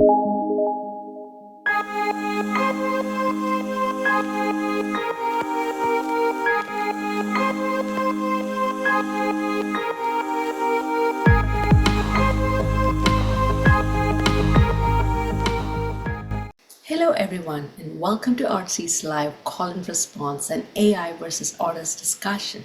Hello, everyone, and welcome to Artsee's live call and response and AI versus artist discussion.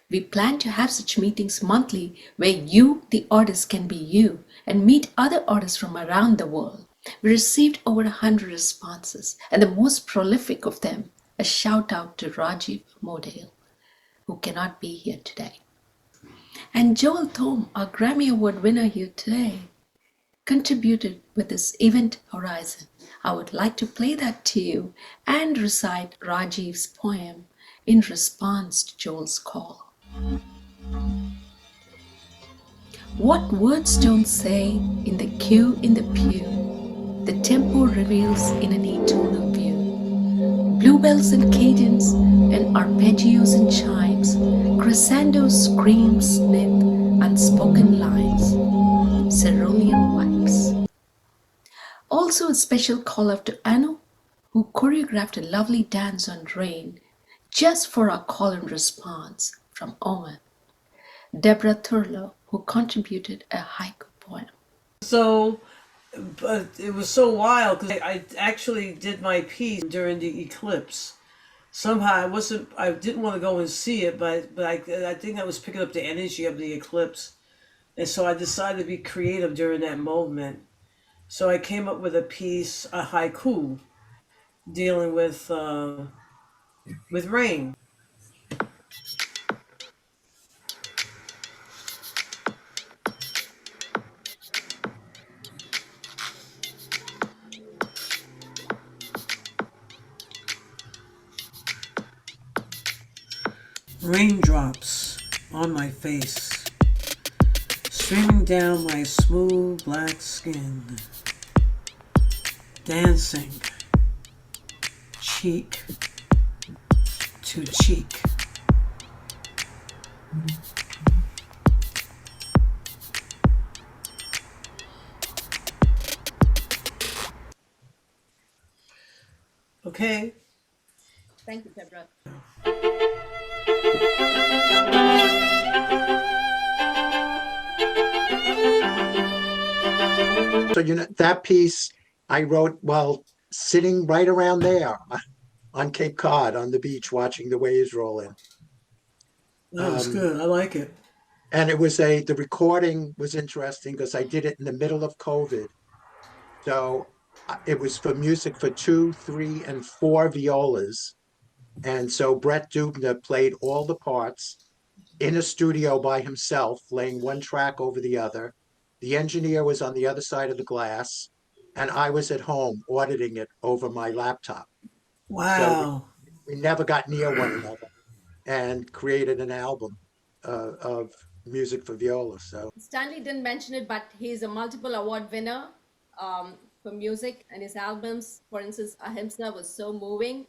We plan to have such meetings monthly where you, the artist, can be you and meet other artists from around the world. We received over 100 responses, and the most prolific of them, a shout out to Rajiv Modale, who cannot be here today. And Joel Thome, our Grammy Award winner here today, contributed with this event horizon. I would like to play that to you and recite Rajiv's poem in response to Joel's call. What words don't say in the queue in the pew, the tempo reveals in an eternal view. Bluebells and cadence and arpeggios and chimes, crescendos, screams, knit, unspoken lines, cerulean wipes. Also a special call out to Anu, who choreographed a lovely dance on rain just for our call and response from Oman. Deborah Thurlow, who contributed a haiku poem. So, but it was so wild because I actually did my piece during the eclipse. Somehow I didn't want to go and see it, but I think I was picking up the energy of the eclipse, and so I decided to be creative during that moment. So I came up with a piece, a haiku, dealing with rain. Raindrops on my face, streaming down my smooth black skin, dancing cheek to cheek. Okay. Thank you, Deborah. So, that piece I wrote while sitting right around there on Cape Cod on the beach watching the waves roll in. That was good. I like it. And the recording was interesting because I did it in the middle of COVID. So it was for music for 2, 3, and 4 violas. And so Brett Dubner played all the parts in a studio by himself, laying one track over the other. The engineer was on the other side of the glass, and I was at home auditing it over my laptop. Wow. So we never got near one another and created an album of music for viola. So Stanley didn't mention it, but he's a multiple award winner for music, and his albums, for instance, Ahimsa was so moving.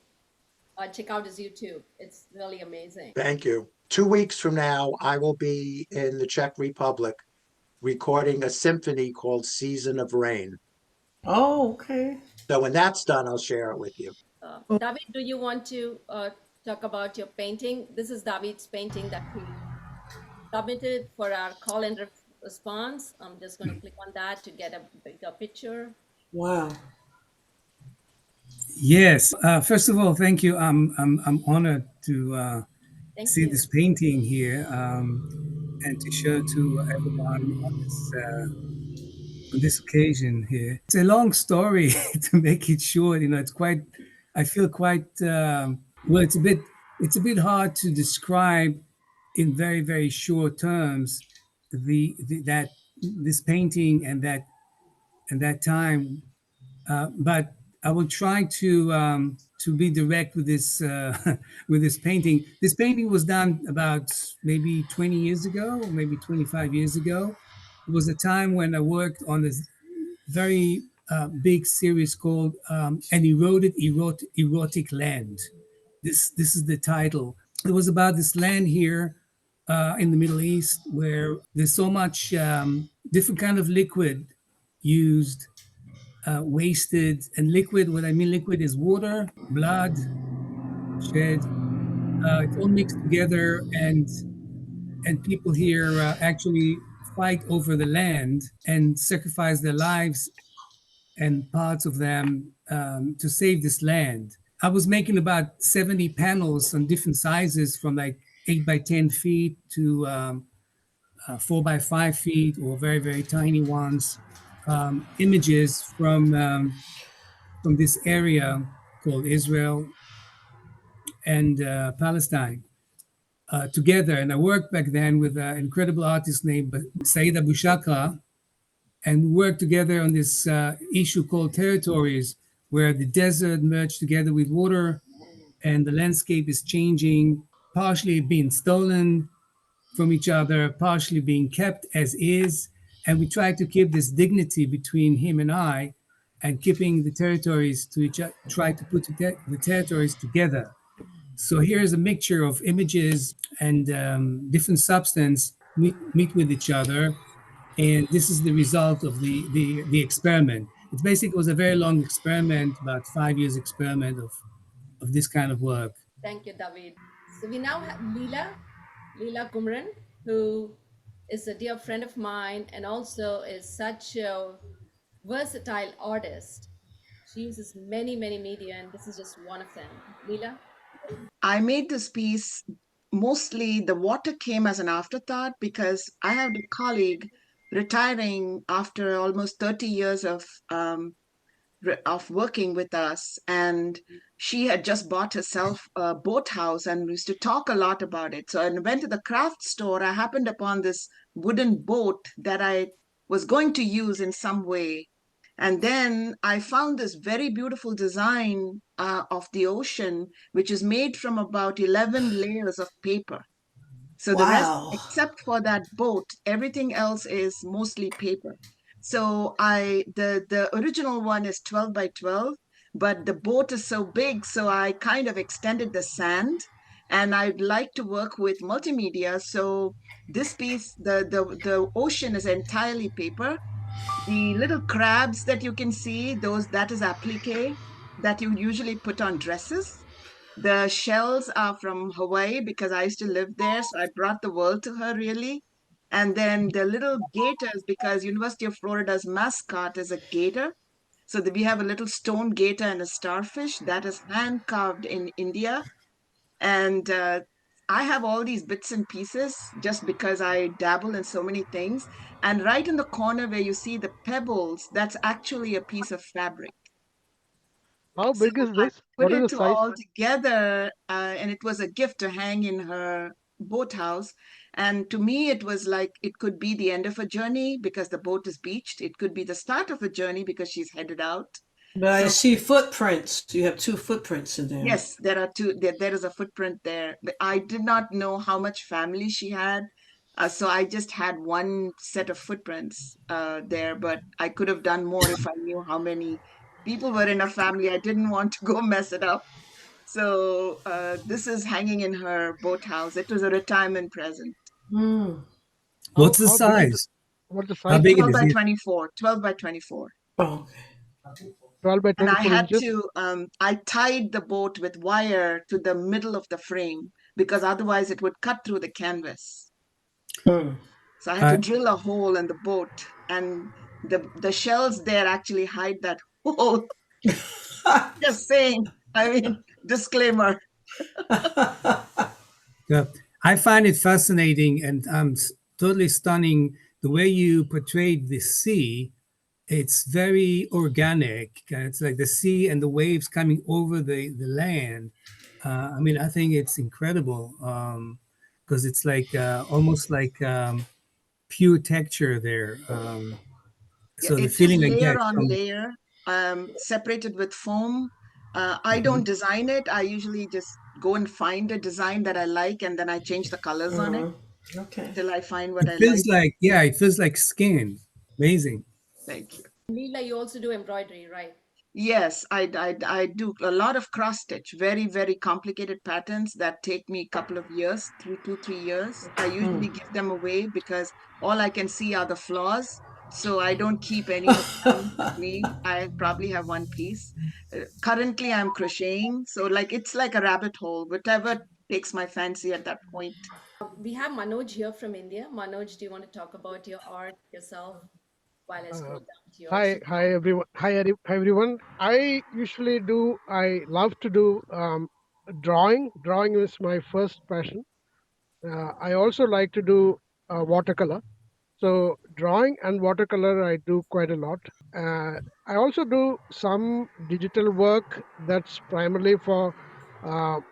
Check out his YouTube. It's really amazing. Thank you. 2 weeks from now, I will be in the Czech Republic recording a symphony called Season of Rain. Oh, okay. So when that's done, I'll share it with you. David, do you want to talk about your painting? This is David's painting that he submitted for our call and response. I'm just going to click on that to get a bigger picture. Wow. Yes. First of all, thank you. I'm honored to see you. this painting here and to show to everyone on this occasion here. It's a long story to make it short. It's quite. I feel quite. Well, it's a bit hard to describe in very, very short terms that this painting and that time, but I will try to be direct with this with this painting. This painting was done about maybe 20 years ago, or maybe 25 years ago. It was a time when I worked on this very big series called An Eroded Erotic Land. This is the title. It was about this land here in the Middle East where there's so much different kind of liquid used wasted and liquid. What I mean liquid is water, blood, shed. It's all mixed together, and people here actually fight over the land and sacrifice their lives and parts of them to save this land. I was making about 70 panels on different sizes, from like 8 by 10 feet to 4 by 5 feet, or very, very tiny ones. Images from this area called Israel and Palestine together. And I worked back then with an incredible artist named Said Abu Shakra, and we worked together on this issue called Territories, where the desert merged together with water, and the landscape is changing, partially being stolen from each other, partially being kept as is. And we try to keep this dignity between him and I, and keeping the territories to each other, try to put the territories together. So here's a mixture of images and different substance meet with each other, and this is the result of the experiment. It basically was a very long experiment, about 5 years experiment of this kind of work. Thank you, David. So we now have Leela Kumran, who is a dear friend of mine and also is such a versatile artist. She uses many, many media, and this is just one of them. Leela? I made this piece mostly the water came as an afterthought because I have a colleague retiring after almost 30 years of working with us, and she had just bought herself a boathouse and we used to talk a lot about it. So I went to the craft store. I happened upon this wooden boat that I was going to use in some way. And then I found this very beautiful design of the ocean, which is made from about 11 layers of paper. So the rest, Wow. except for that boat, everything else is mostly paper. So the original one is 12 by 12, but the boat is so big, so I kind of extended the sand, and I'd like to work with multimedia. So this piece, the ocean is entirely paper. The little crabs that you can see, that is applique that you usually put on dresses. The shells are from Hawaii because I used to live there, so I brought the world to her really. And then the little gators, because University of Florida's mascot is a gator. So we have a little stone gator and a starfish that is hand carved in India. And I have all these bits and pieces just because I dabble in so many things. And right in the corner where you see the pebbles, that's actually a piece of fabric. How So big is I this? put What is it the to size? all together, and it was a gift to hang in her boathouse. And to me, it was like it could be the end of a journey because the boat is beached. It could be the start of a journey because she's headed out. But I So see footprints. You have two footprints in there. yes, there are two. There is a footprint there. But I did not know how much family she had, so I just had one set of footprints there. But I could have done more if I knew how many people were in a family. I didn't want to go mess it up. So this is hanging in her boathouse. It was a retirement present. Mm. How What's the how big is size? what's the How size big of it 12 it? is? by 24, 12 by 24. Oh, okay. 12 by And I 24 had inches. to, I tied the boat with wire to the middle of the frame because otherwise it would cut through the canvas. Hmm. So I had to drill a hole in the boat, and the shells there actually hide that hole. Just saying. I mean, disclaimer. Yeah, I find it fascinating and totally stunning the way you portrayed the sea. It's very organic. It's like the sea and the waves coming over the land. I mean, I think it's incredible because it's like almost like pure texture there. Yeah, So the it is feeling I layer get on from layer, separated with foam. I don't design it. I usually just go and find a design that I like, and then I change the colors on it Okay. till I find what it I feels like. like, yeah, it feels like skin. Amazing. Thank you. Leela, you also do embroidery, right? Yes, I do a lot of cross stitch, very, very complicated patterns that take me a couple of years, 3 years. I usually give them away because all I can see are the flaws. So I don't keep any of them with me. I probably have one piece. Currently, I'm crocheting. So, like, it's like a rabbit hole, whatever takes my fancy at that point. We have Manoj here from India. Manoj, do you want to talk about your art yourself while I Uh, scroll down to yours? hi everyone. Hi everyone. I love to do drawing. Drawing is my first passion. I also like to do watercolor. So drawing and watercolor, I do quite a lot. I also do some digital work that's primarily for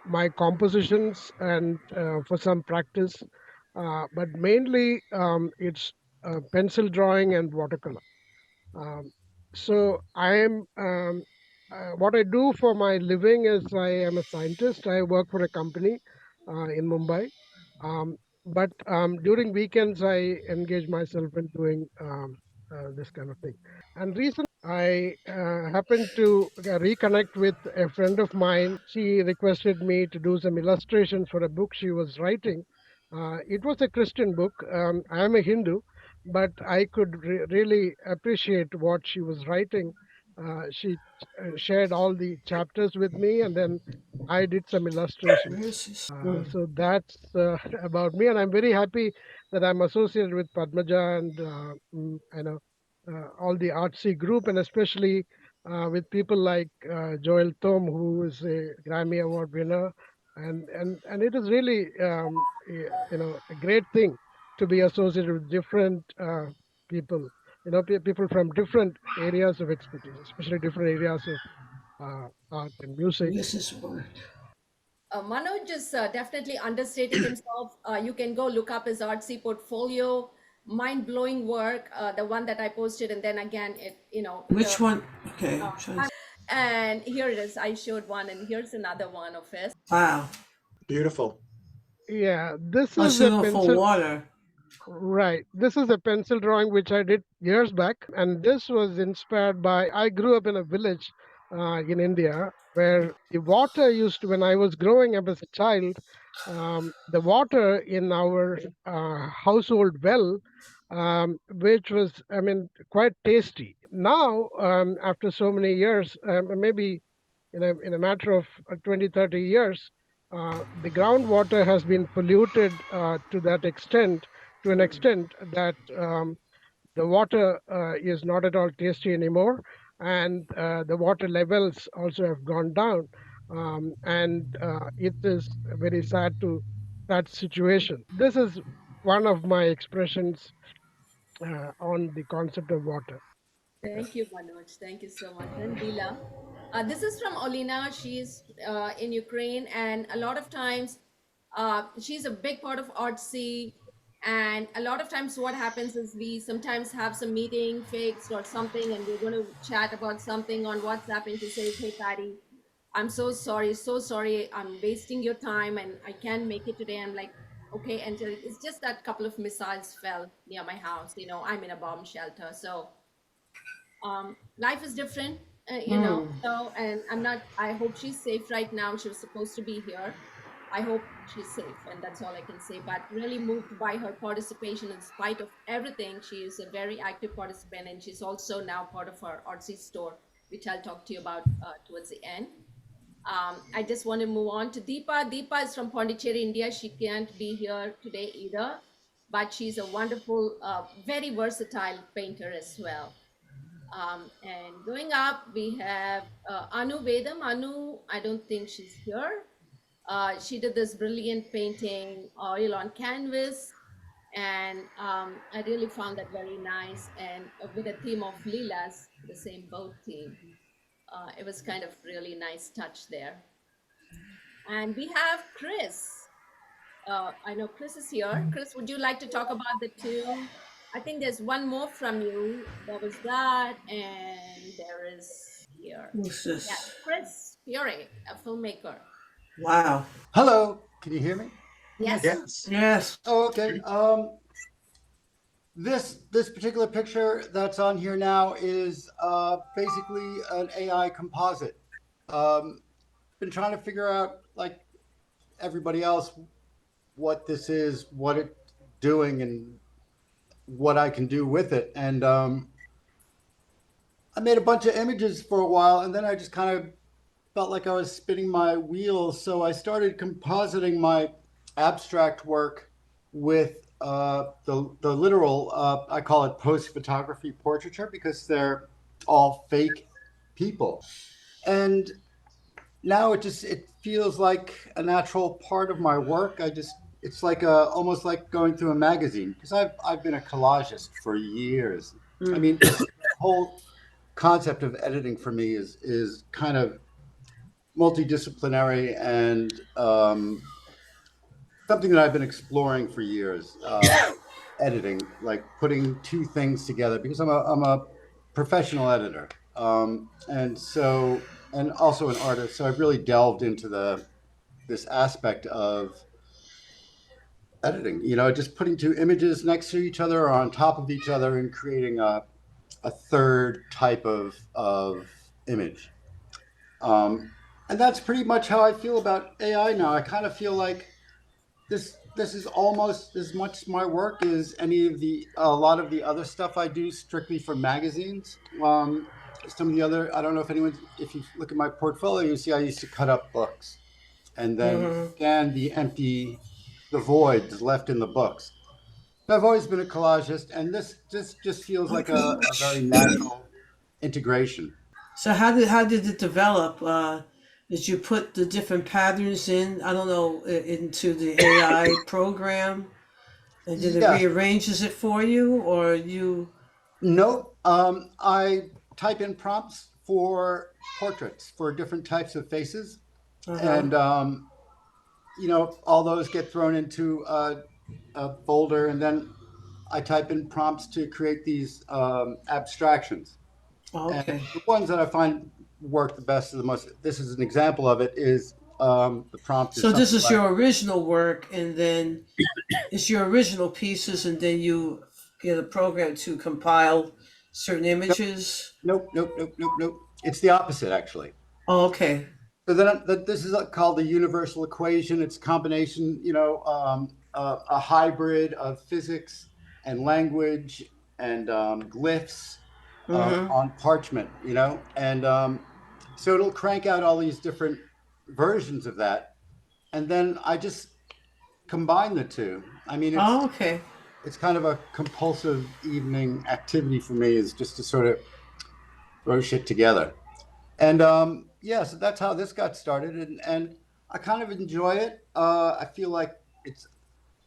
my compositions and for some practice. But mainly, it's pencil drawing and watercolor. Um, so I am what I do for my living is I am a scientist. I work for a company in Mumbai, but during weekends I engage myself in doing this kind of thing. And recently I happened to reconnect with a friend of mine. She requested me to do some illustrations for a book she was writing. It was a Christian book. I am a Hindu, but I could really appreciate what she was writing. She shared all the chapters with me, and then I did some illustrations. So that's about me, and I'm very happy that I'm associated with Padmaja and all the Artsee group, and especially with people like Joel Thome, who is a Grammy Award winner, and it is really a great thing to be associated with different people, people from different areas of expertise, especially different areas of art and music. This is one. Manoj is definitely understating himself. You can go look up his artsy portfolio, mind-blowing work, the one that I posted, and then again, Which one? Okay, I'm trying to. and here it is. I showed one, and here's another one of his. Wow. Beautiful. Yeah, this I is should a go for pencil. water. Right. This is a pencil drawing which I did years back, and this was inspired by. I grew up in a village in India where the water used to, when I was growing up as a child, the water in our household well, which was, I mean, quite tasty. Now, after so many years, maybe in a matter of 20, 30 years, the groundwater has been polluted to an extent that the water is not at all tasty anymore, and the water levels also have gone down, and it is very sad situation. This is one of my expressions on the concept of water. Thank you, Manoj. Thank you so much. And Dila. This is from Olina. She's in Ukraine, and a lot of times she's a big part of Artsee. And a lot of times, what happens is we sometimes have some meeting fixed or something, and we're going to chat about something on WhatsApp, and she says, "Hey, Patty, I'm so sorry. I'm wasting your time, and I can't make it today." I'm like, "Okay," and it's just that couple of missiles fell near my house. I'm in a bomb shelter, so life is different, so, and I hope she's safe right now. She was supposed to be here. I hope she's safe, and that's all I can say. But really moved by her participation in spite of everything. She is a very active participant, and she's also now part of our Artsy store, which I'll talk to you about towards the end. I just want to move on to Deepa. Deepa is from Pondicherry, India. She can't be here today either, but she's a wonderful, very versatile painter as well. And going up, we have Anu Vedam. Anu, I don't think she's here. She did this brilliant painting, oil on canvas, and I really found that very nice. And with a theme of Leela's, the same boat theme, it was kind of really nice touch there. And we have Chris. I know Chris is here. Chris, would you like to talk about the two? I think there's one more from you. There was that, and there is here. What's Yeah, this? Chris Fiore, a filmmaker. Wow. Hello, can you hear me? Yes. Yes. Yes. Oh, okay. This particular picture that's on here now is basically an AI composite. Been trying to figure out, like everybody else, what this is, what it's doing, and what I can do with it. And I made a bunch of images for a while, and then I just kind of felt like I was spinning my wheels. So I started compositing my abstract work with the literal, I call it post photography portraiture because they're all fake people. And now it feels like a natural part of my work. It's like almost like going through a magazine because I've been a collagist for years. I Mm. mean, the whole concept of editing for me is kind of multidisciplinary and something that I've been exploring for years. Editing, like putting two things together, because I'm a professional editor, and also an artist. So I've really delved into the this aspect of editing. You know, just putting two images next to each other or on top of each other and creating a third type of image. Um, and that's pretty much how I feel about AI now. I kind of feel like this is almost as much my work as any of the a lot of the other stuff I do strictly for magazines. Some of the other, I don't know if you look at my portfolio, you see I used to cut up books and then Hmm. scan the voids left in the books. I've always been a collagist, and this just feels like a very natural integration. So how did it develop? Did you put the different patterns in? I don't know, into the AI program, and did it Yes. rearranges it for you, or you? Nope. I type in prompts for portraits for different types of faces, Uh huh. and all those get thrown into a folder, and then I type in prompts to create these abstractions. And Okay. the ones that I find work the best, the most. This is an example of it. Is the prompt is So this something is like your original work, and then it's your original pieces, and then you get a program to compile certain nope, images. nope, nope, nope, nope, nope. It's the opposite actually. Oh, okay. So then this is called the universal equation. It's a combination, a hybrid of physics and language and glyphs Mm-hmm. on parchment, and so it'll crank out all these different versions of that, and then I just combine the two. I mean, Oh, okay. it's kind of a compulsive evening activity for me, is just to sort of throw shit together. And yeah, so that's how this got started, and I kind of enjoy it. I feel like it's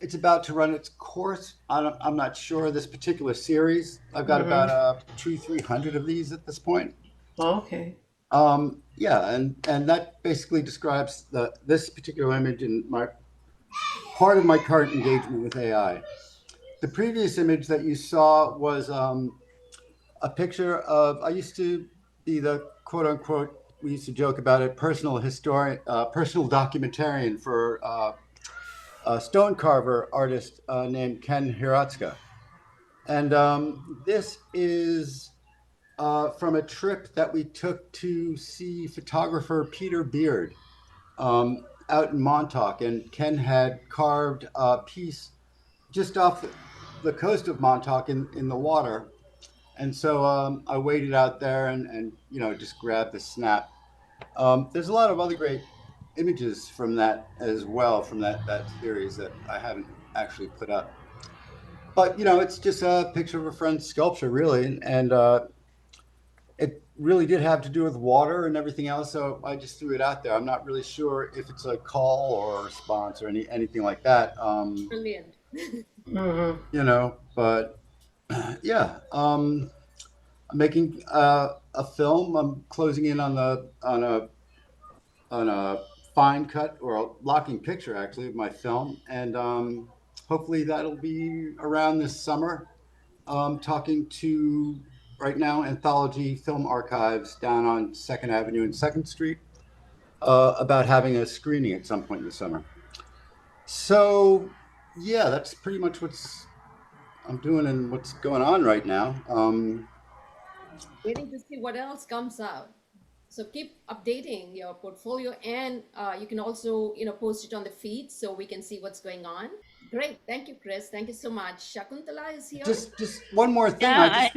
it's about to run its course. I'm not sure this particular series. I've got about Mm-hmm. 300 of these at this point. Oh, okay. Yeah, and that basically describes this particular image and my part of my current engagement with AI. The previous image that you saw was a picture of. I used to be the quote unquote. We used to joke about it. Personal historian, personal documentarian for a stone carver artist named Ken Hiratsuka, and this is from a trip that we took to see photographer Peter Beard out in Montauk, and Ken had carved a piece just off the coast of Montauk in the water. And so I waited out there and just grabbed the snap. There's a lot of other great images from that as well, from that series that I haven't actually put up. But it's just a picture of a friend's sculpture, really, and it really did have to do with water and everything else. So I just threw it out there. I'm not really sure if it's a call or a response or anything like that. Brilliant. Mm-hmm. But yeah. I'm making a film. I'm closing in on a fine cut or a locking picture actually of my film, and hopefully that'll be around this summer. Talking to right now Anthology Film Archives down on Second Avenue and Second Street about having a screening at some point in the summer. So yeah, that's pretty much what's I'm doing and what's going on right now. Waiting to see what else comes out. So keep updating your portfolio, and you can also, post it on the feed so we can see what's going on. Great. Thank you, Chris. Thank you so much. Shakuntala is here. Just one more thing. Yeah,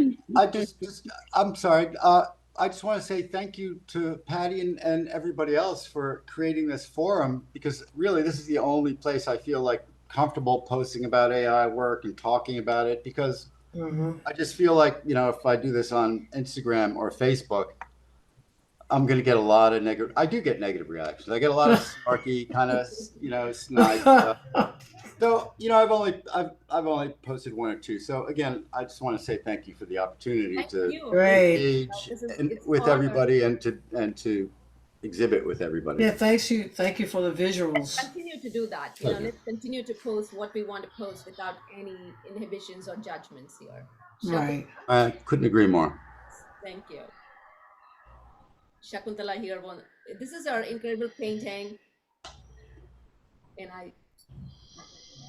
I'm sorry. I just want to say thank you to Patty and everybody else for creating this forum, because really this is the only place I feel like comfortable posting about AI work and talking about it, because I just feel like, you know, if I do this on Instagram or Facebook, I'm going to get a lot of negative. I do get negative reactions. I get a lot of snarky kind of, you know, snide stuff. So, you know, I've only posted one or two. So again, I just want to say thank you for the opportunity Thank to you. Great. engage It's with an honor. everybody and to exhibit with everybody. Yeah, thank you for the visuals. Continue to do that. You know, let's continue to post what we want to post without any inhibitions or judgments here. Right. I couldn't agree more. Thank you. Shakuntala here. This is our incredible painting. And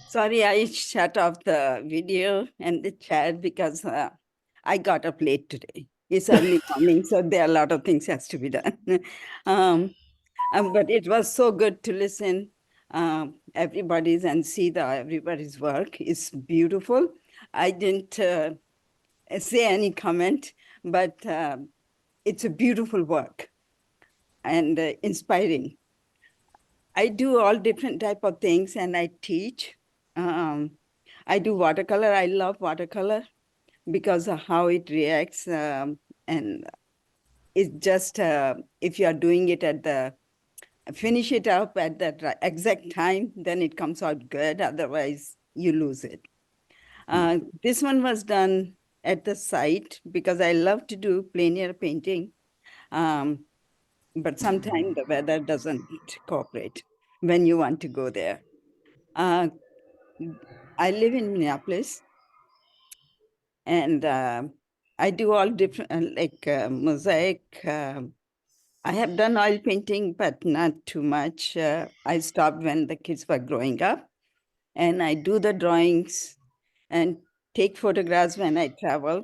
sorry, I shut off the video and the chat because I got up late today. It's early morning, so there are a lot of things has to be done. But it was so good to listen everybody's and see everybody's work. It's beautiful. I didn't say any comment, but it's a beautiful work and inspiring. I do all different type of things and I teach. I do watercolor. I love watercolor because of how it reacts. And it's just, if you are doing it finish it up at that exact time, then it comes out good. Otherwise, you lose it. This one was done at the site because I love to do plein air painting. But sometimes the weather doesn't cooperate when you want to go there. I live in Minneapolis, and I do all different, like mosaic. I have done oil painting, but not too much. I stopped when the kids were growing up, and I do the drawings and take photographs when I travel.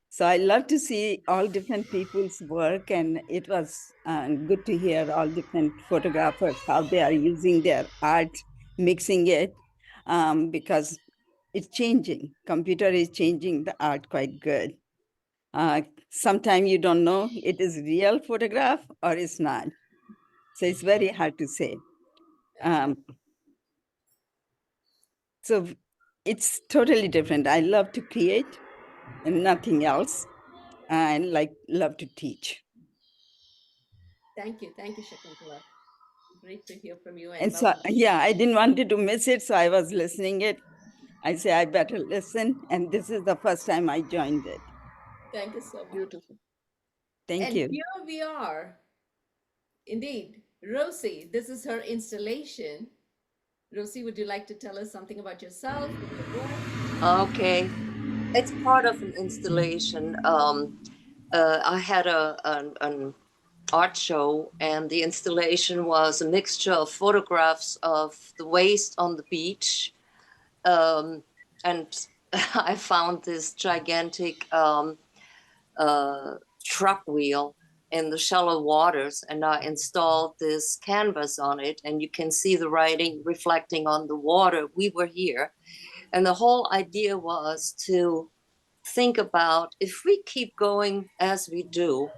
So I love to see all different people's work, and it was good to hear all different photographers, how they are using their art, mixing it, because it's changing. Computer is changing the art quite good. Sometimes you don't know it is real photograph or it's not. So it's very hard to say. So it's totally different. I love to create and nothing else. I love to teach. thank you, Shakuntala. Great to hear from you. And so, welcome. yeah, I didn't want to miss it. So I was listening it. I say, I better listen. And this is the first time I joined it. Thank you so much. Beautiful. Thank And you. here we are. Indeed, Rosie, this is her installation. Rosie, would you like to tell us something about yourself? Okay, it's part of an installation. I had an art show, and the installation was a mixture of photographs of the waste on the beach, and I found this gigantic truck wheel in the shallow waters, and I installed this canvas on it, and you can see the writing reflecting on the water. We were here, and the whole idea was to think about, if we keep going as we do,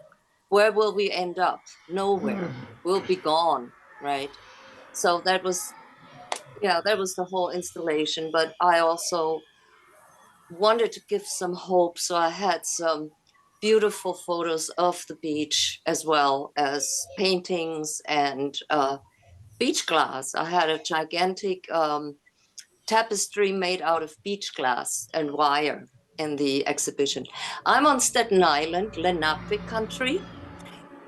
where will we end up? Nowhere. We'll be gone, right? So that was the whole installation. But I also wanted to give some hope, so I had some beautiful photos of the beach as well as paintings and beach glass. I had a gigantic tapestry made out of beach glass and wire in the exhibition. I'm on Staten Island, Lenape country,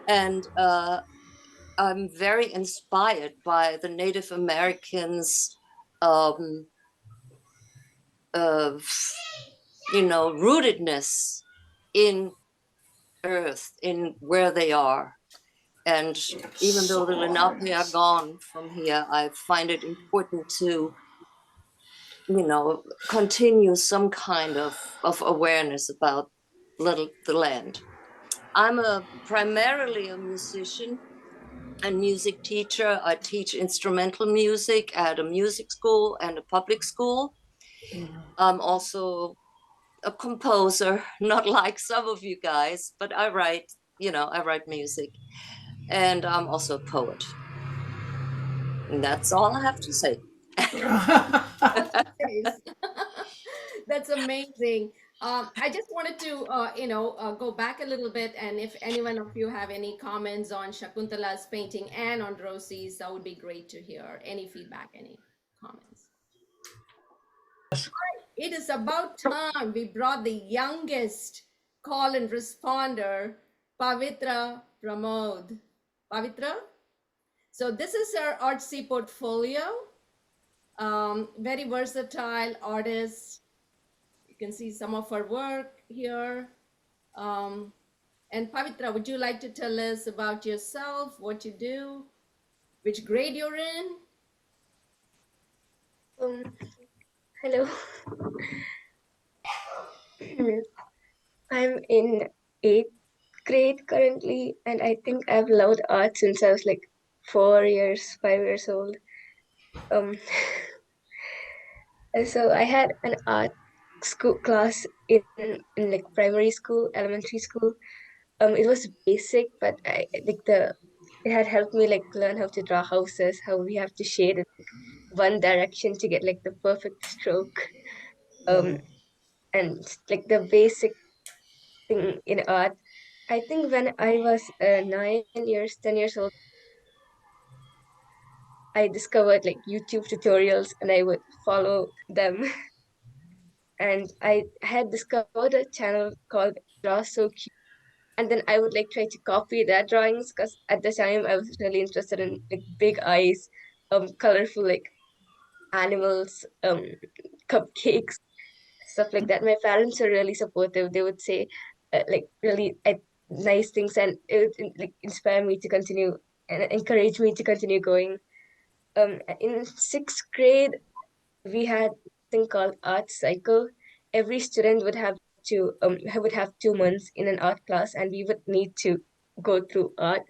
and I'm very inspired by the Native Americans' rootedness in earth, in where they are. And even though the Lenape are gone from here, I find it important to, continue some kind of awareness about the land. I'm primarily a musician, a music teacher. I teach instrumental music at a music school and a public school. I'm also a composer, not like some of you guys, but I write music. And I'm also a poet. And that's all I have to say. Yes. That's amazing. I just wanted to, go back a little bit, and if any one of you have any comments on Shakuntala's painting and on Rosie's, that would be great to hear. Any feedback, any comments? It is about time we brought the youngest call and responder, Pavithra Pramod. Pavithra? So this is her Artsee portfolio. Very versatile artist. You can see some of her work here. And Pavithra, would you like to tell us about yourself, what you do, which grade you're in? Hello. I'm in 8th grade currently, and I think I've loved art since I was like 5 years old. So I had an art school class in like primary school, elementary school. It was basic, but it had helped me like learn how to draw houses, how we have to shade in like one direction to get like the perfect stroke. And like the basic thing in art. I think when I was 10 years old, I discovered like YouTube tutorials and I would follow them. And I had discovered a channel called Draw So Cute. And then I would like try to copy their drawings because at the time I was really interested in like big eyes, colorful like animals, cupcakes, stuff like that. My parents are really supportive. They would say like really nice things, and it would like inspire me to continue and encourage me to continue going. In 6th grade, we had a thing called art cycle. Every student would have 2 months in an art class, and we would need to go through art.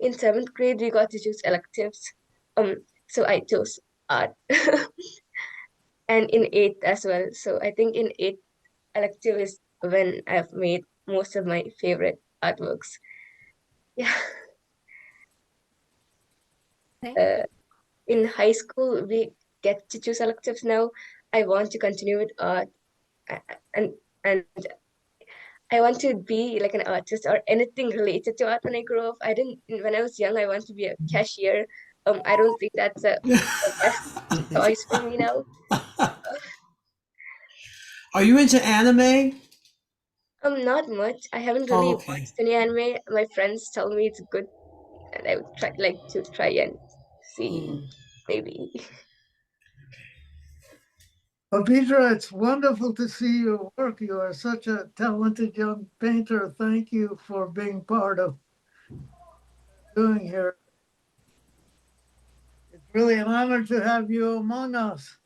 In 7th grade, we got to choose electives. So I chose art, and in eighth as well. So I think in eighth elective is when I've made most of my favorite artworks. Yeah. In high school, we get to choose electives now. I want to continue with art, and I want to be like an artist or anything related to art when I grow up. When I was young, I want to be a cashier. I don't think that's the best choice for me now. Are you into anime? Not much. I haven't really Okay. watched any anime. My friends tell me it's good, and I would like to try and see, maybe. Pavithra, it's wonderful to see your work. You are such a talented young painter. Thank you for being part of doing here. It's really an honor to have you among us.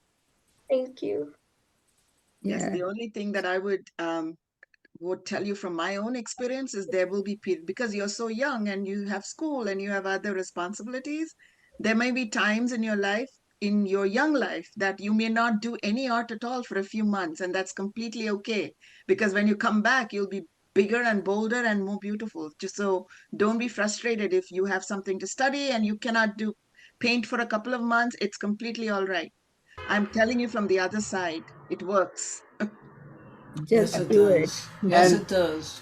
Thank you. Yes, Yeah. the only thing that I would tell you from my own experience is there will be because you're so young and you have school and you have other responsibilities, there may be times in your life, in your young life, that you may not do any art at all for a few months, and that's completely okay, because when you come back you'll be bigger and bolder and more beautiful. Just so don't be frustrated if you have something to study and you cannot do paint for a couple of months. It's completely all right. I'm telling you from the other side, it works. Yes, Just it do it. does. Yes, And it does.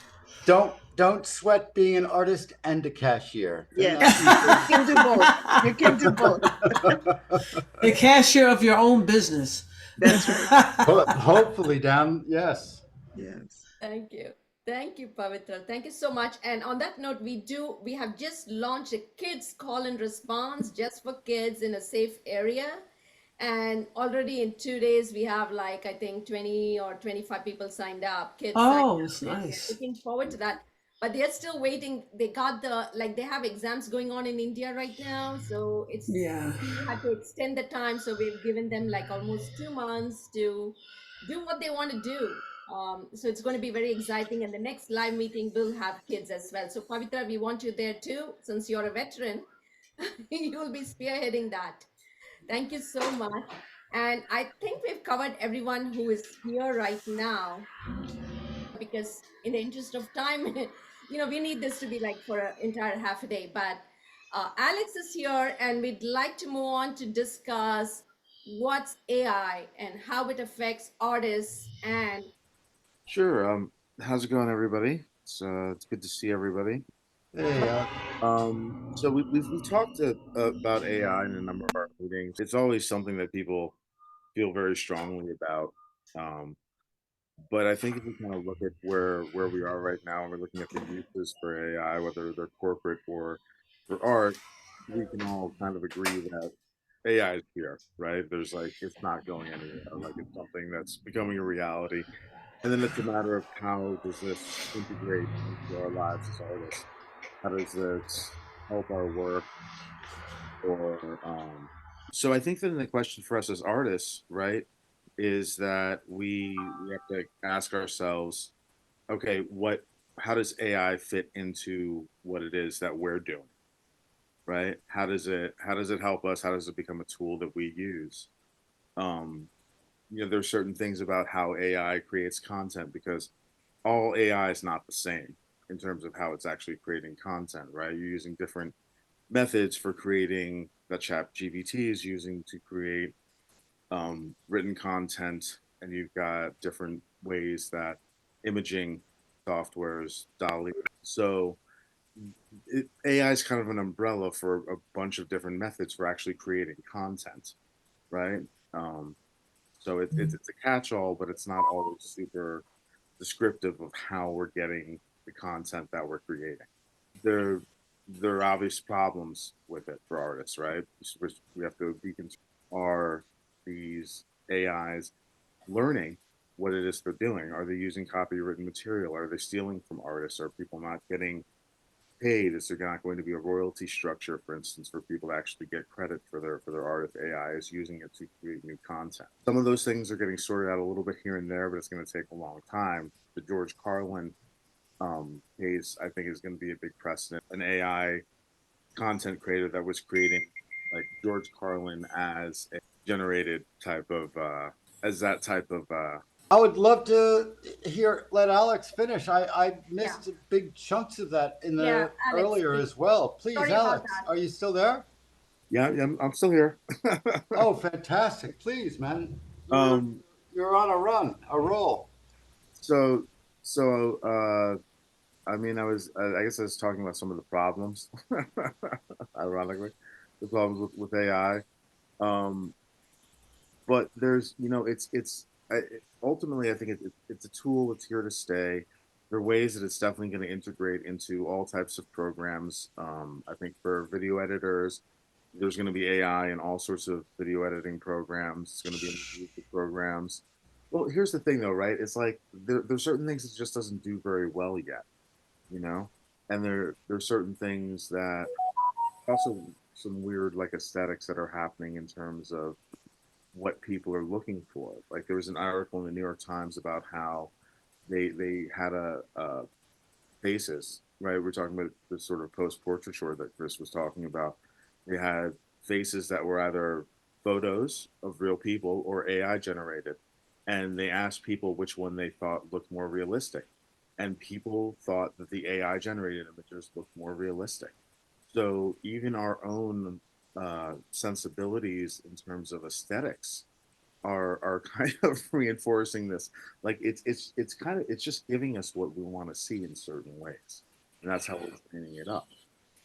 don't sweat being an artist and a cashier. They're Yes, not you can do both. You can do both. The cashier of your own business. That's right. hopefully down. Yes. Yes. Thank you. Thank you, Pavitra. Thank you so much. And on that note, we have just launched a kids call and response just for kids in a safe area. And already in 2 days, we have like, I think 20 or 25 people signed up, kids signed Oh, up. it's And we're nice. looking forward to that. But they're still waiting. They have exams going on in India right now. So Yeah. we had to extend the time. So we've given them like almost 2 months to do what they want to do. So it's going to be very exciting. And the next live meeting will have kids as well. So Pavitra, we want you there too, since you're a veteran. You'll be spearheading that. Thank you so much. And I think we've covered everyone who is here right now because, in the interest of time, we need this to be like for an entire half a day. But Alex is here, and we'd like to move on to discuss what's AI and how it affects artists. And Sure. How's it going, everybody? It's good to see everybody. Hey, So we talked about AI in a number of our meetings. It's always something that people feel very strongly about. Um, but I think if we kind of look at where we are right now, and we're looking at the uses for AI, whether they're corporate or for art, we can all kind of agree that AI is here, right? There's like it's not going anywhere. Like it's something that's becoming a reality. And then it's a matter of how does this integrate into our lives as artists? How does this help our work? Or so I think then the question for us as artists, right, is that we have to ask ourselves, okay, how does AI fit into what it is that we're doing, right? How does it help us? How does it become a tool that we use? Um, there's certain things about how AI creates content because all AI is not the same in terms of how it's actually creating content, right? You're using different methods for creating that chat GPT is using to create written content, and you've got different ways that imaging softwares, Dolly. So AI is kind of an umbrella for a bunch of different methods for actually creating content, right? Um, so it's a catch-all, but it's not always super descriptive of how we're getting the content that we're creating. There, there are obvious problems with it for artists, right? We have to be concerned. Are these AIs learning what it is they're doing? Are they using copywritten material? Are they stealing from artists? Are people not getting paid? Is there not going to be a royalty structure, for instance, for people to actually get credit for their art if AI is using it to create new content? Some of those things are getting sorted out a little bit here and there, but it's going to take a long time. The George Carlin case, I think, is going to be a big precedent. An AI content creator that was creating like George Carlin as a generated type of as that type of I would love to let Alex finish. I yeah, missed big chunks of that in yeah, the Alex, earlier as well. Please, sorry about Alex, that. are you still there? yeah, I'm still here. Oh, fantastic! Please, man, you're um you're on a run, a roll. so I mean I guess I was talking about some of the problems ironically the problems with AI. um but there's ultimately I think it's a tool that's here to stay. There are ways that it's definitely going to integrate into all types of programs. I think for video editors, there's going to be AI in all sorts of video editing programs. It's going to be in music programs. Well, here's the thing though, right? It's like there's certain things it just doesn't do very well yet, you know? And there's certain things that also some weird like aesthetics that are happening in terms of what people are looking for. Like there was an article in the New York Times about how they had a faces, right? We're talking about the sort of post portraiture that Chris was talking about. They had faces that were either photos of real people or AI generated, and they asked people which one they thought looked more realistic, and people thought that the AI generated images looked more realistic. So even our own sensibilities in terms of aesthetics are kind of reinforcing this. Like it's kind of it's just giving us what we want to see in certain ways, and that's how we're cleaning it up.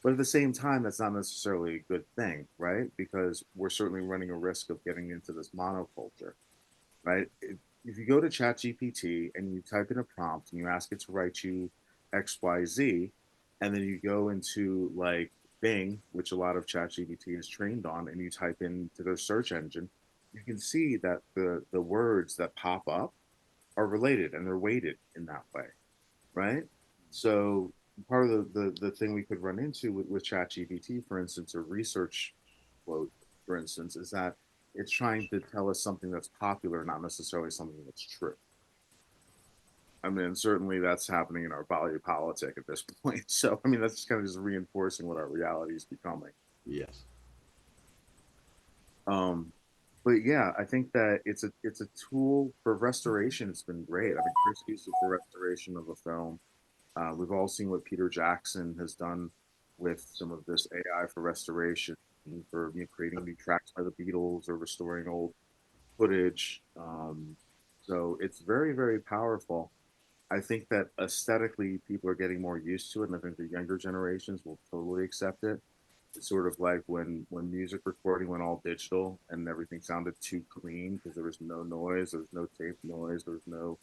But at the same time, that's not necessarily a good thing, right? Because we're certainly running a risk of getting into this monoculture, right? If you go to ChatGPT and you type in a prompt and you ask it to write you XYZ, and then you go into like Bing, which a lot of ChatGPT is trained on, and you type into their search engine, you can see that the words that pop up are related and they're weighted in that way, right? So part of the thing we could run into with ChatGPT, for instance, or research quote, for instance, is that it's trying to tell us something that's popular, not necessarily something that's true. I mean, certainly that's happening in our body politic at this point. So, I mean, that's kind of just reinforcing what our reality is becoming. Yes. But yeah, I think that it's a tool for restoration. It's been great. I mean, Chris used it for restoration of a film. We've all seen what Peter Jackson has done with some of this AI for restoration, for creating new tracks by the Beatles or restoring old footage. So it's very, very powerful. I think that aesthetically, people are getting more used to it, and I think the younger generations will totally accept it. It's sort of like when music recording went all digital and everything sounded too clean because there was no noise, there was no tape noise, there was no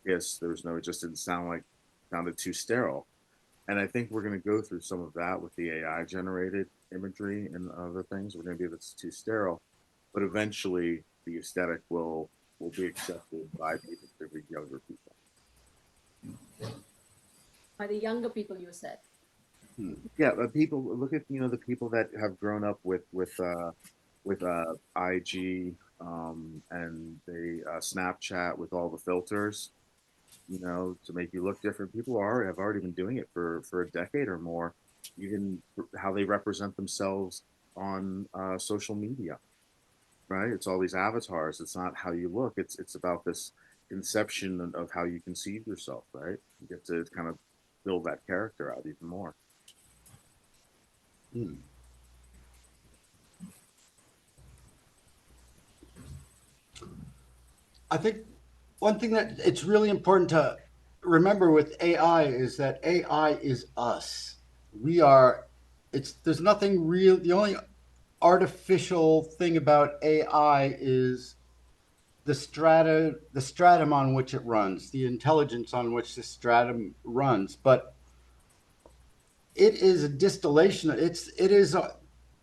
hiss, there was no, it just didn't sound like, sounded too sterile. And I think we're going to go through some of that with the AI generated imagery and other things. We're going to be that's too sterile, but eventually the aesthetic will be accepted by the younger people. By the younger people, you said. Yeah, people look at the people that have grown up with IG and they Snapchat with all the filters, to make you look different. People have already been doing it for a decade or more. Even how they represent themselves on social media, right? It's all these avatars. It's not how you look. It's about this conception of how you conceive yourself, right? You get to kind of build that character out even more. Mm. I think one thing that it's really important to remember with AI is that AI is us. We are, there's nothing real. The only artificial thing about AI is the stratum on which it runs, the intelligence on which the stratum runs. But it is a distillation. It is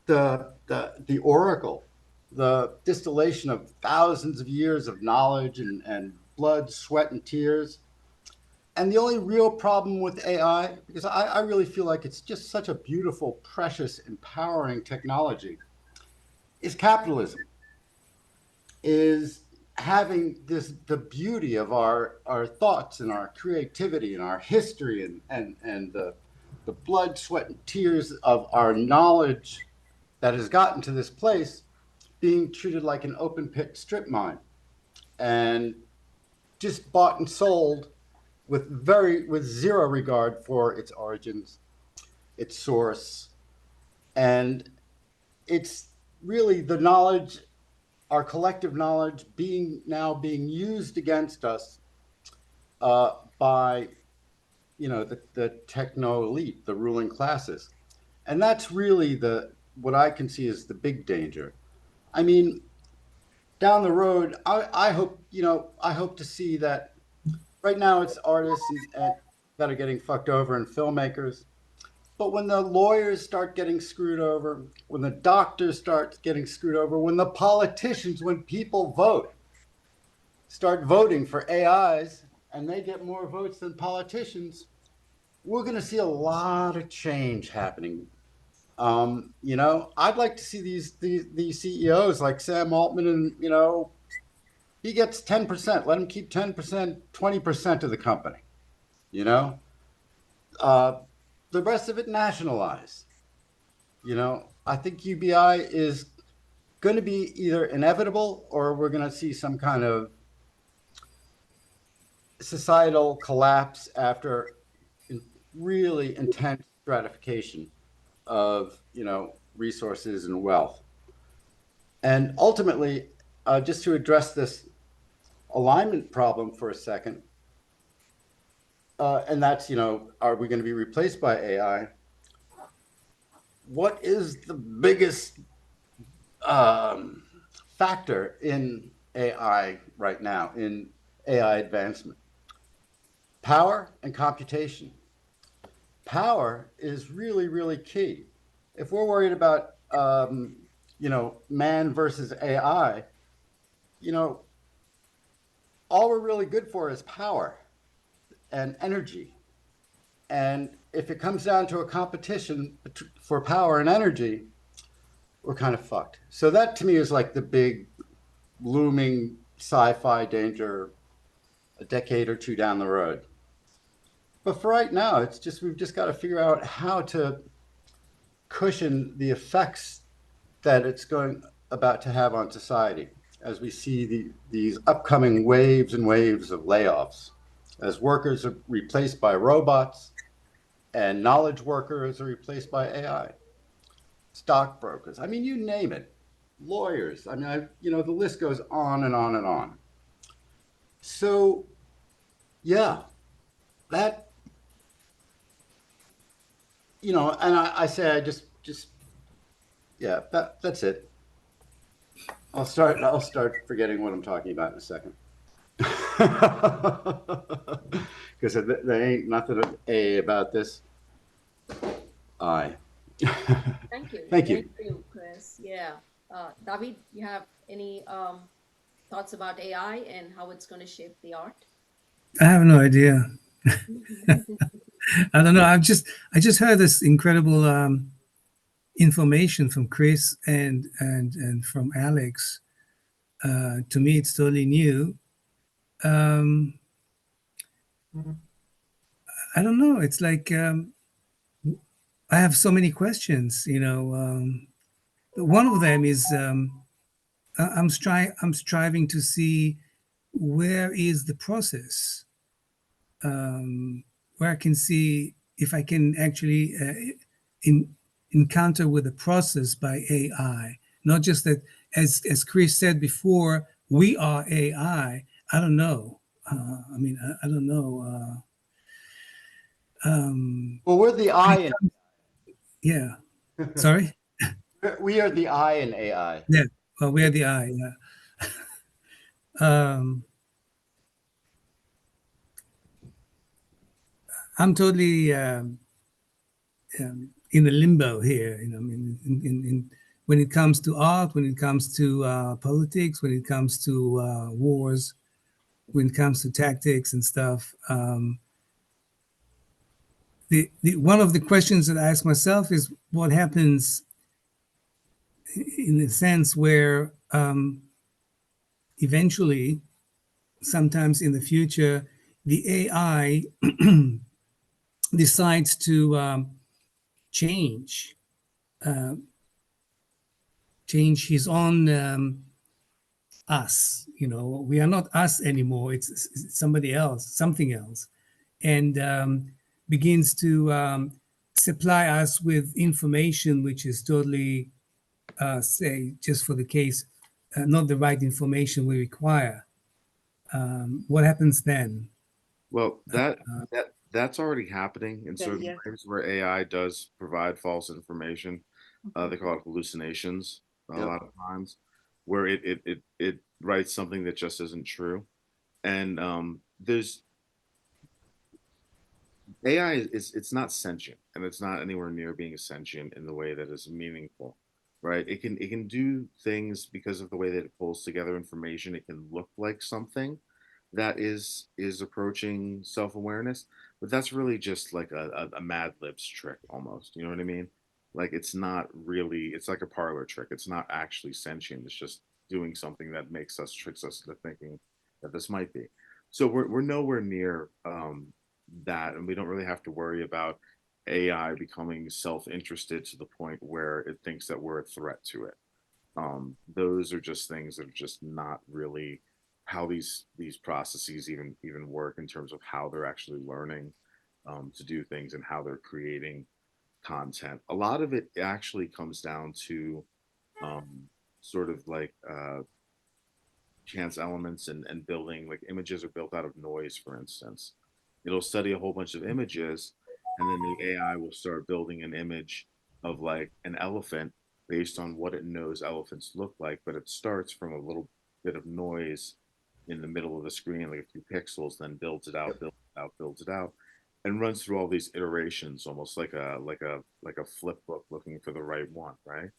the oracle, the distillation of thousands of years of knowledge and blood, sweat, and tears. And the only real problem with AI, because I really feel like it's just such a beautiful, precious, empowering technology, is capitalism. Is having the beauty of our thoughts and our creativity and our history and the blood, sweat, and tears of our knowledge that has gotten to this place being treated like an open pit strip mine and just bought and sold with zero regard for its origins, its source, and it's really the knowledge, our collective knowledge, now being used against us by the techno elite, the ruling classes, and that's really what I can see as the big danger. I mean, down the road, I hope to see that. Right now, it's artists that are getting fucked over and filmmakers. But when the lawyers start getting screwed over, when the doctors start getting screwed over, when the politicians, when people start voting for AIs, and they get more votes than politicians, we're going to see a lot of change happening. I'd like to see these CEOs like Sam Altman, and he gets 10%. Let him keep 10%, 20% of the company. The rest of it nationalized. I think UBI is going to be either inevitable or we're going to see some kind of societal collapse after really intense stratification of resources and wealth. And ultimately, just to address this alignment problem for a second, and that's are we going to be replaced by AI? What is the biggest factor in AI right now, in AI advancement? Power and computation. Power is really, really key. If we're worried about man versus AI, all we're really good for is power and energy. And if it comes down to a competition for power and energy, we're kind of fucked. So that to me is like the big looming sci-fi danger a decade or two down the road. But for right now, we've just got to figure out how to cushion the effects that it's going about to have on society as we see these upcoming waves and waves of layoffs, as workers are replaced by robots and knowledge workers are replaced by AI, stockbrokers, I mean, you name it, lawyers. I mean, the list goes on and on and on. So, yeah, that, and I say I just yeah, that's it. I'll start forgetting what I'm talking about in a second. Because there ain't nothing A about this. I. Thank you. Thank Thank you. you, Chris. Yeah. David, you have any thoughts about AI and how it's going to shape the art? I have no idea. I don't know. I just heard this incredible information from Chris and from Alex. To me, it's totally new. Um, I don't know. It's like I have so many questions. One of them is I'm striving to see where is the process, where I can see if I can actually in, encounter with the process by AI, not just that, as Chris said before, we are AI. I don't know. I mean, I don't know. Well, we're the I in Yeah. Sorry. we are the I in AI. Yeah. Well, we're the I. Yeah. I'm totally in a limbo here. I mean, when it comes to art, when it comes to politics, when it comes to wars, when it comes to tactics and stuff. One of the questions that I ask myself is what happens in the sense where eventually, sometimes in the future, the AI decides to change change his own us. We are not us anymore. It's somebody else, something else, and begins to supply us with information which is totally, say, just for the case, not the right information we require. What happens then? Well, that's already happening in Yeah, certain yeah. ways where AI does provide false information. They call it hallucinations a Yep. lot of times, where it writes something that just isn't true. And there's AI is it's not sentient, and it's not anywhere near being sentient in the way that is meaningful, right? It can do things because of the way that it pulls together information. It can look like something that is approaching self-awareness, but that's really just like a Mad Libs trick almost. You know what I mean? Like it's not really, it's like a parlor trick. It's not actually sentient. It's just doing something that tricks us into thinking that this might be. So we're nowhere near that, and we don't really have to worry about AI becoming self-interested to the point where it thinks that we're a threat to it. Those are just things that are just not really how these processes even work in terms of how they're actually learning to do things and how they're creating content. A lot of it actually comes down to um, sort of like chance elements and building, like images are built out of noise, for instance. It'll study a whole bunch of images, and then the AI will start building an image of like an elephant based on what it knows elephants look like, but it starts from a little bit of noise in the middle of the screen, like a few pixels, then builds it out, builds it out, builds it out, and runs through all these iterations, almost like a flip book looking for the right one, right?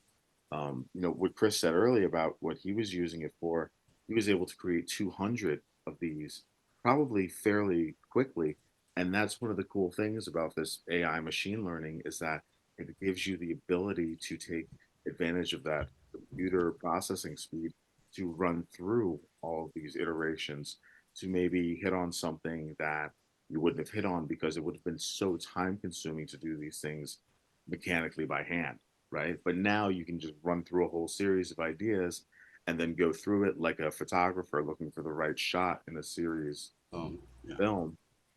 What Chris said earlier about what he was using it for, he was able to create 200 of these probably fairly quickly. And that's one of the cool things about this AI machine learning is that it gives you the ability to take advantage of that computer processing speed to run through all of these iterations to maybe hit on something that you wouldn't have hit on because it would have been so time consuming to do these things mechanically by hand, right? But now you can just run through a whole series of ideas and then go through it like a photographer looking for the right shot in a series Yeah. film.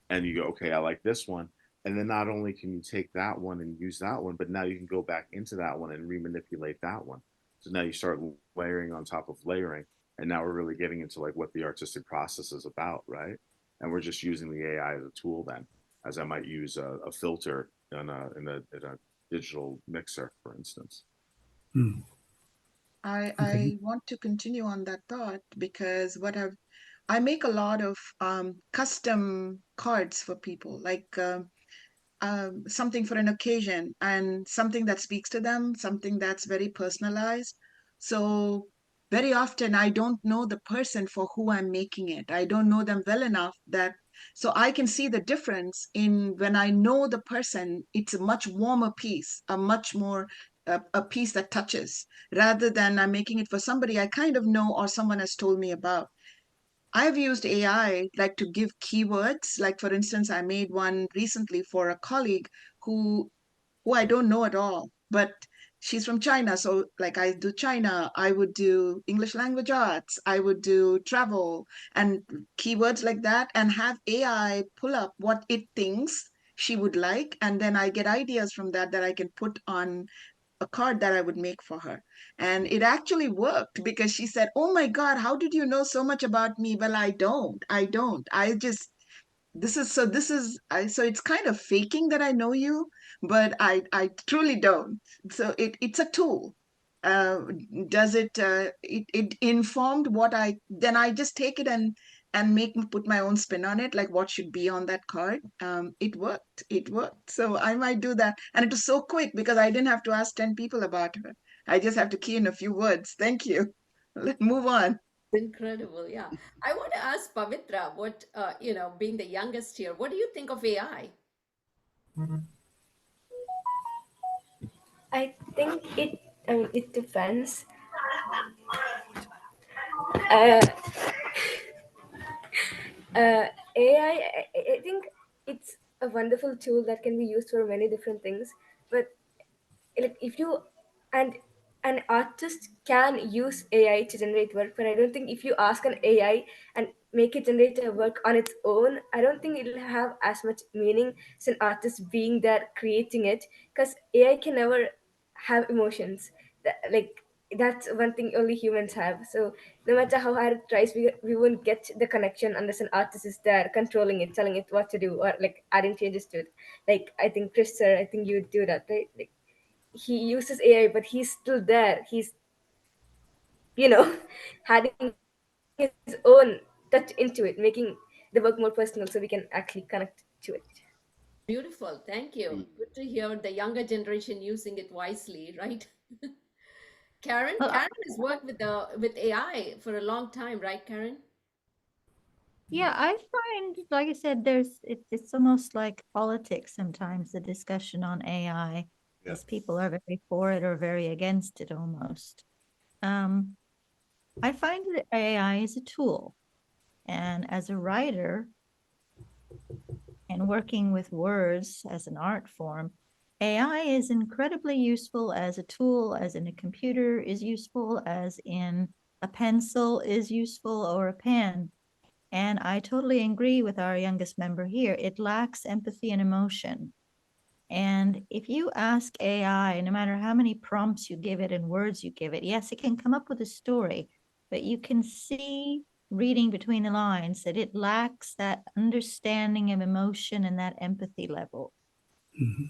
And you go, okay, I like this one. And then not only can you take that one and use that one, but now you can go back into that one and remanipulate that one. So now you start layering on top of layering. And now we're really getting into like what the artistic process is about, right? And we're just using the AI as a tool then, as I might use a filter in a digital mixer, for instance. Hmm. I Okay. I want to continue on that thought because I make a lot of custom cards for people, like something for an occasion and something that speaks to them, something that's very personalized. So very often I don't know the person for who I'm making it. I don't know them well enough that so I can see the difference in when I know the person, it's a much warmer piece, a much more a piece that touches rather than I'm making it for somebody I kind of know or someone has told me about. I've used AI like to give keywords. Like for instance, I made one recently for a colleague who who I don't know at all, but she's from China. So like I do China, I would do English language arts, I would do travel and keywords like that and have AI pull up what it thinks she would like. And then I get ideas from that that I can put on a card that I would make for her. And it actually worked because she said, "Oh my God, how did you know so much about me?" Well, I don't. I don't. I just so it's kind of faking that I know you, but I truly don't. So it's a tool. Uh, does it, it informed what I just take it and put my own spin on it, like what should be on that card. It worked. It worked. So I might do that. And it was so quick because I didn't have to ask 10 people about it. I just have to key in a few words. Thank you. Let's move on. Incredible, yeah. I want to ask Pavithra, being the youngest here, what do you think of AI? I think it depends. Uh, AI, I think it's a wonderful tool that can be used for many different things. But like if you and an artist can use AI to generate work, but I don't think if you ask an AI and make it generate a work on its own, I don't think it'll have as much meaning as an artist being there creating it, because AI can never have emotions. Like that's one thing only humans have. So no matter how hard it tries, we won't get the connection unless an artist is there controlling it, telling it what to do, or like adding changes to it. Like I think Chris sir, I think you would do that, right? Like he uses AI, but he's still there. He's, you know, adding his own touch into it, making the work more personal so we can actually connect to it. Beautiful, thank you. Good to hear the younger generation using it wisely, right? Karen, Well, Karen has worked with AI for a long time, right, Karen? yeah, I find, like I said, it's almost like politics sometimes, the discussion on AI, Yeah. as people are very for it or very against it almost. Um, I find that AI is a tool, and as a writer and working with words as an art form, AI is incredibly useful as a tool, as in a computer is useful, as in a pencil is useful, or a pen. And I totally agree with our youngest member here. It lacks empathy and emotion. And if you ask AI, no matter how many prompts you give it and words you give it, yes, it can come up with a story, but you can see reading between the lines that it lacks that understanding of emotion and that empathy level. Mhm.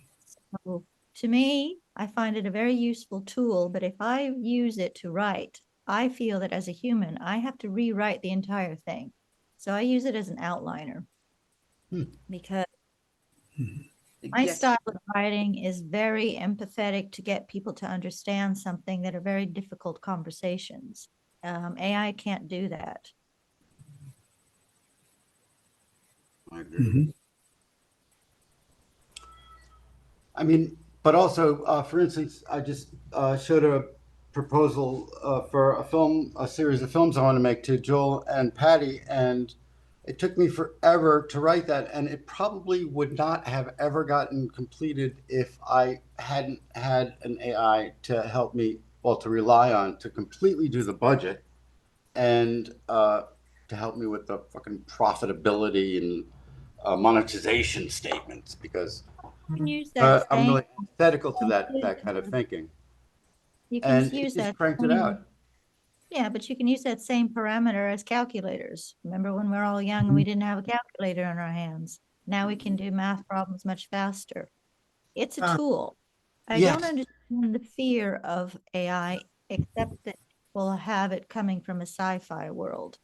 So to me, I find it a very useful tool, but if I use it to write, I feel that as a human, I have to rewrite the entire thing. So I use it as an outliner because Mhm. my Yes. style of writing is very empathetic to get people to understand something that are very difficult conversations. AI can't do that. I agree. Mhm. I mean, but also, for instance, I just showed a proposal for a series of films I want to make to Joel and Patty, and It took me forever to write that, and it probably would not have ever gotten completed if I hadn't had an AI to help me, well, to rely on to completely do the budget and to help me with the fucking profitability and monetization statements, because You can use that I'm same. really antithetical to that kind of thinking. You can And it use just that cranked it same. out. Yeah, but you can use that same parameter as calculators. Remember when we were all young and we didn't have a calculator in our hands? Now we can do math problems much faster. It's a tool. I don't Yes. understand the fear of AI, except that we'll have it coming from a sci-fi world.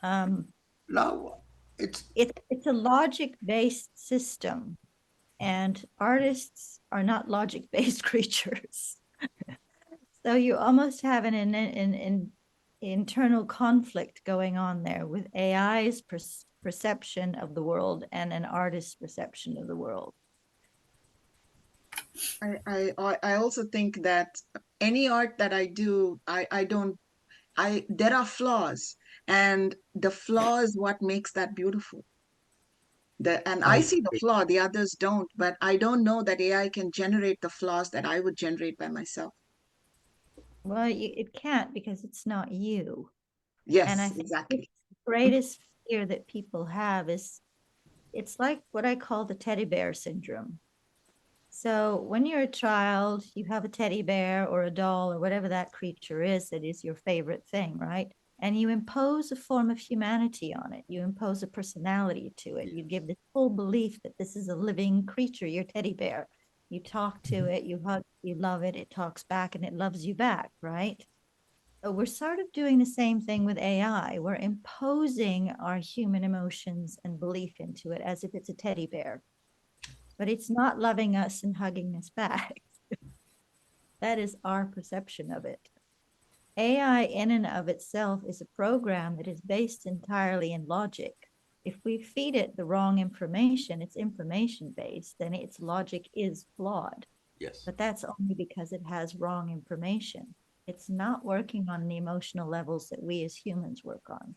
No, it's It's a logic-based system, and artists are not logic-based creatures. So you almost have an internal conflict going on there with AI's perception of the world and an artist's perception of the world. I also think that any art that I do, there are flaws, and the flaw is what makes that beautiful. And I see the flaw, the others don't, but I don't know that AI can generate the flaws that I would generate by myself. Well, it can't because it's not you. And I Yes, think exactly. the greatest fear that people have is it's like what I call the teddy bear syndrome. So when you're a child, you have a teddy bear or a doll or whatever that creature is that is your favorite thing, right? And you impose a form of humanity on it. You impose a personality to it. You give this full belief that this is a living creature, your teddy bear. You talk to it, you hug, you love it, it talks back and it loves you back, right? So we're sort of doing the same thing with AI. We're imposing our human emotions and belief into it as if it's a teddy bear, but it's not loving us and hugging us back. That is our perception of it. AI in and of itself is a program that is based entirely in logic. If we feed it the wrong information, it's information based, then its logic is flawed. Yes. But that's only because it has wrong information. It's not working on the emotional levels that we as humans work on.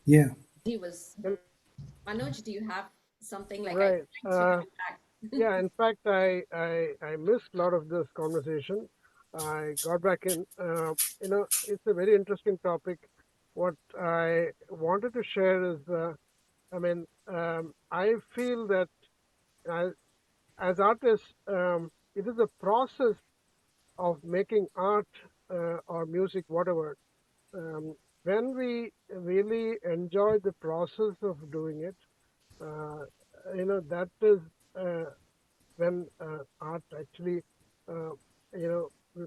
Yeah. Manoj, do you have something like Right. Yeah, In fact, I missed a lot of this conversation. I got back in. It's a very interesting topic. What I wanted to share is, I feel that as artists, it is a process of making art or music, whatever. When we really enjoy the process of doing it, that is when art actually,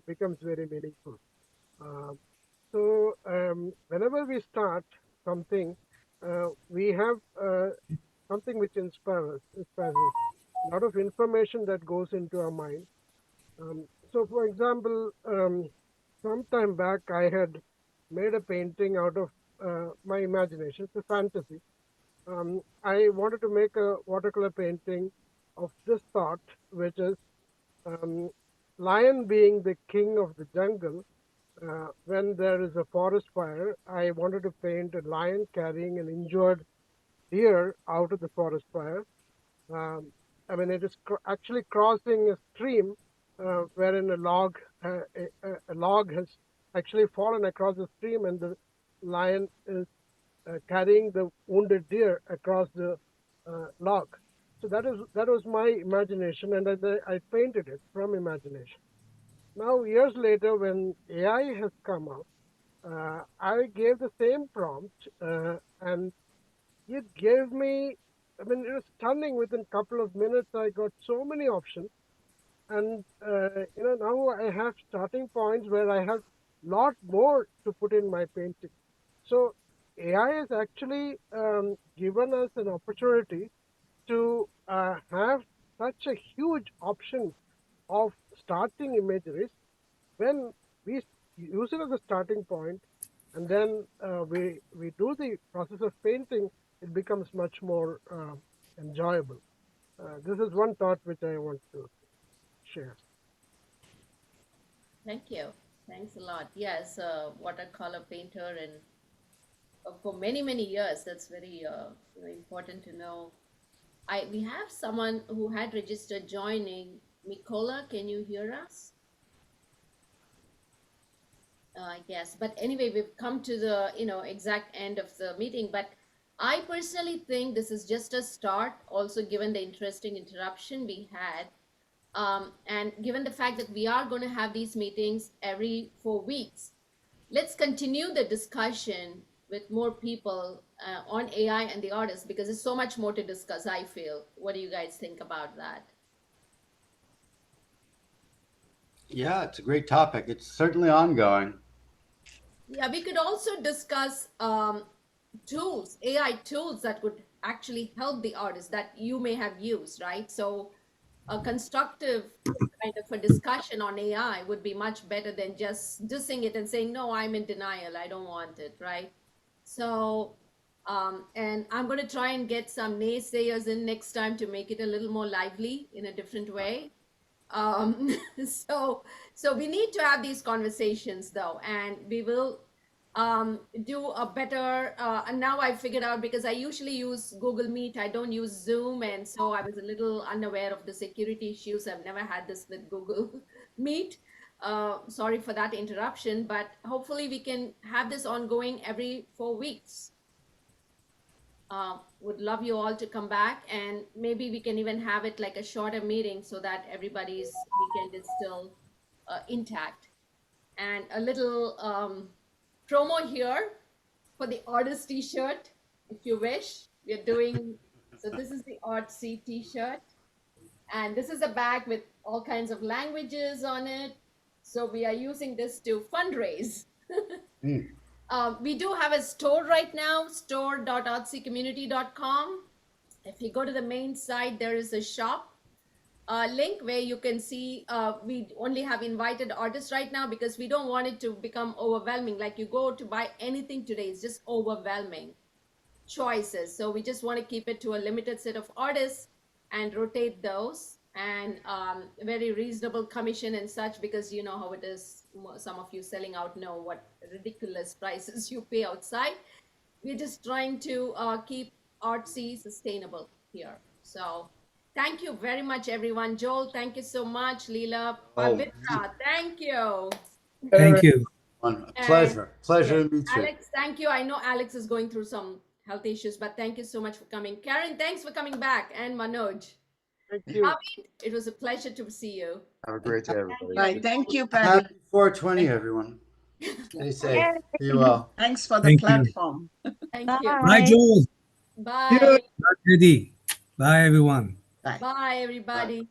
becomes very meaningful. Whenever we start something, we have something which inspires us. A lot of information that goes into our mind. For example, some time back, I had made a painting out of my imagination. It's a fantasy. I wanted to make a watercolor painting of this thought, which is lion being the king of the jungle. When there is a forest fire, I wanted to paint a lion carrying an injured deer out of the forest fire. It is actually crossing a stream wherein a log has actually fallen across the stream, and the lion is carrying the wounded deer across the log. So that was my imagination, and I painted it from imagination. Now, years later, when AI has come out, I gave the same prompt, and it gave me, it was stunning. Within a couple of minutes, I got so many options. And, now I have starting points where I have a lot more to put in my painting. So AI has actually given us an opportunity to have such a huge option of starting imageries. When we use it as a starting point, and then we do the process of painting, it becomes much more enjoyable. This is one thought which I want to share. Thank you. Thanks a lot. Yes, watercolor painter, and for many, many years. That's very important to know. We have someone who had registered joining. Mikola, can you hear us? I guess. But anyway, we've come to the exact end of the meeting. But I personally think this is just a start. Also, given the interesting interruption we had, and given the fact that we are going to have these meetings every 4 weeks, let's continue the discussion with more people on AI and the artists, because there's so much more to discuss, I feel. What do you guys think about that? Yeah, it's a great topic. It's certainly ongoing. Yeah, we could also discuss tools, AI tools that could actually help the artists that you may have used, right? So a constructive kind of a discussion on AI would be much better than just dissing it and saying, no, I'm in denial, I don't want it, right? So, and I'm going to try and get some naysayers in next time to make it a little more lively in a different way. So we need to have these conversations though, and we will do a better, and now I figured out, because I usually use Google Meet, I don't use Zoom, and so I was a little unaware of the security issues. I've never had this with Google Meet. Sorry for that interruption, but hopefully we can have this ongoing every 4 weeks. Would love you all to come back, and maybe we can even have it like a shorter meeting so that everybody's weekend is still intact. And a little promo here for the artist t-shirt, if you wish. We're doing, so this is the Artsee t-shirt, and this is a bag with all kinds of languages on it. So we are using this to fundraise. We do have a store right now, store.artseecommunity.com. If you go to the main site, there is a shop link where you can see we only have invited artists right now, because we don't want it to become overwhelming. Like, you go to buy anything today, it's just overwhelming choices. So we just want to keep it to a limited set of artists and rotate those, and very reasonable commission and such, because you know how it is. Some of you selling out know what ridiculous prices you pay outside. We're just trying to keep Artsee sustainable here. So thank you very much, everyone. Joel, thank you so much. Leela, Pavithra, thank you. Thank you. A pleasure. Pleasure to meet you. Alex, thank you. I know Alex is going through some health issues, but thank you so much for coming. Karen, thanks for coming back. And Manoj. Thank you. Pavit, it was a pleasure to see you. Have a great day, everybody. Right. Thank you, Patty. Happy 420, everyone. Stay safe. Be well. Thanks for the Thank you. platform. Thank you. Bye, Joel. Bye. Bye, Teddy. Bye, everyone. Bye. Bye, everybody.